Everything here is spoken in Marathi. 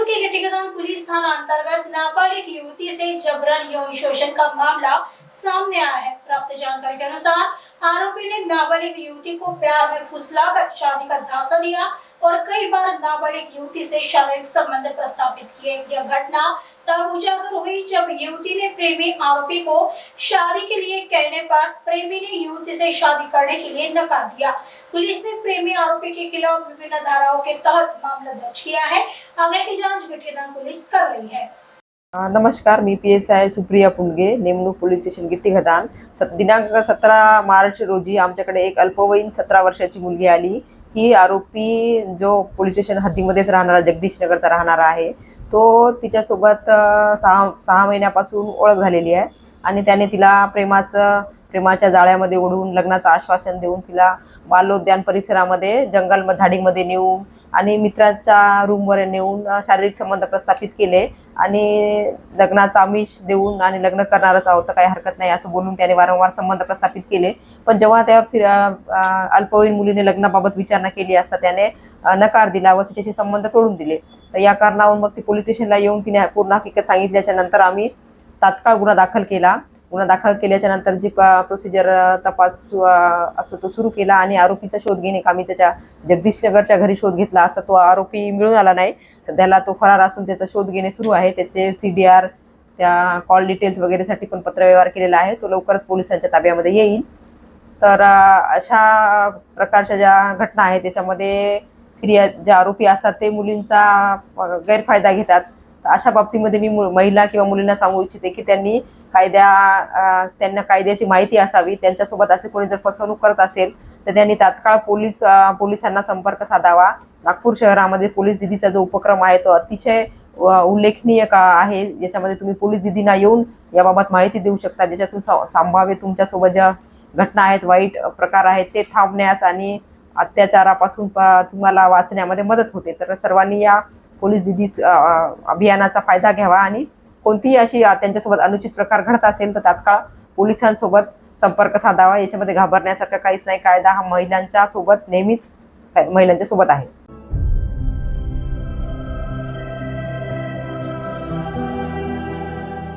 के गठिकदान पुलिस थाना अंतर्गत नाबालिग युवती से जबरन यौन शोषण का मामला सामने आया है। प्राप्त जानकारी के अनुसार आरोपी ने नाबालिग युवती को प्यार में फुसलाकर शादी का झांसा दिया और कई बार नाबालिग युवती से शारीरिक संबंध प्रस्तावित किए। यह घटना तब उजागर हुई जब युवती ने प्रेमी आरोपी को शादी के लिए कहने पर प्रेमी ने युवती से शादी करने के लिए नकार दिया। पुलिस ने प्रेमी आरोपी के खिलाफ विभिन्न धाराओं के तहत मामला दर्ज किया है। आगे की जांच गठिकदान पुलिस कर रही है। नमस्कार, मी PSI सुप्रिया पुंडगे, नेमणूक पोलीस स्टेशन गिट्टीघदान। दिनांक 17 मार्च रोजी आमच्याकडे एक अल्पवयीन 17 वर्षाची मुलगी आली। ही आरोपी जो पोलीस स्टेशन हद्दीमध्येच राहणारा जगदीश नगरचा राहणारा आहे, तो तिच्यासोबत 6 महिन्यापासून ओळख झालेली आहे आणि त्याने तिला प्रेमाच्या जाळ्यामध्ये ओढून लग्नाचं आश्वासन देऊन तिला बालोद्यान परिसरामध्ये झाडीमध्ये नेऊन आणि मित्राच्या रूमवर नेऊन शारीरिक संबंध प्रस्थापित केले आणि लग्नाचा आमिष देऊन आणि लग्न करणारच आहोत तर काही हरकत नाही असं बोलून त्याने वारंवार संबंध प्रस्थापित केले। पण जेव्हा त्या अल्पवयीन मुलीने लग्नाबाबत विचारणा केली असता त्याने नकार दिला व तिच्याशी संबंध तोडून दिले। तर या कारणावरून मग ती पोलीस स्टेशनला येऊन तिने पूर्ण हकीकत सांगितल्याच्या नंतर आम्ही तात्काळ गुन्हा दाखल केला। गुन्हा दाखल केल्याच्या नंतर जी प्रोसिजर तपास असतो तो सुरू केला आणि आरोपीचा शोध घेणे आम्ही त्याच्या जगदीश नगरच्या घरी शोध घेतला असता तो आरोपी मिळून आला नाही। सध्याला तो फरार असून त्याचा शोध घेणे सुरू आहे। त्याचे CDR त्या कॉल डिटेल्स वगैरेसाठी पण पत्रव्यवहार केलेला आहे। तो लवकरच पोलिसांच्या ताब्यामध्ये येईल। तर अशा प्रकारच्या ज्या घटना आहेत त्याच्यामध्ये जे आरोपी असतात ते मुलींचा गैरफायदा घेतात। अशा बाबतीमध्ये मी महिला किंवा मुलींना सांगू इच्छिते की त्यांनी त्यांना कायद्याची माहिती असावी। त्यांच्यासोबत असे कोणी जर फसवणूक करत असेल तर त्यांनी तात्काळ पोलिसांना संपर्क साधावा। नागपूर शहरामध्ये पोलीस दिदीचा जो उपक्रम आहे तो अतिशय उल्लेखनीय आहे। याच्यामध्ये तुम्ही पोलीस दिदींना येऊन याबाबत माहिती देऊ शकता, ज्याच्यातून संभाव्य तुमच्यासोबत ज्या घटना आहेत, वाईट प्रकार आहेत ते थांबण्यास आणि अत्याचारापासून तुम्हाला वाचण्यामध्ये मदत होते। तर सर्वांनी या पोलीस दिदी अभियानाचा फायदा घ्यावा आणि कोणतीही अशी त्यांच्यासोबत अनुचित प्रकार घडत असेल तर तात्काळ पोलिसांसोबत संपर्क साधावा। याच्यामध्ये घाबरण्यासारखं काहीच नाही। कायदा हा महिलांच्या सोबत नेहमीच महिलांच्या सोबत आहे।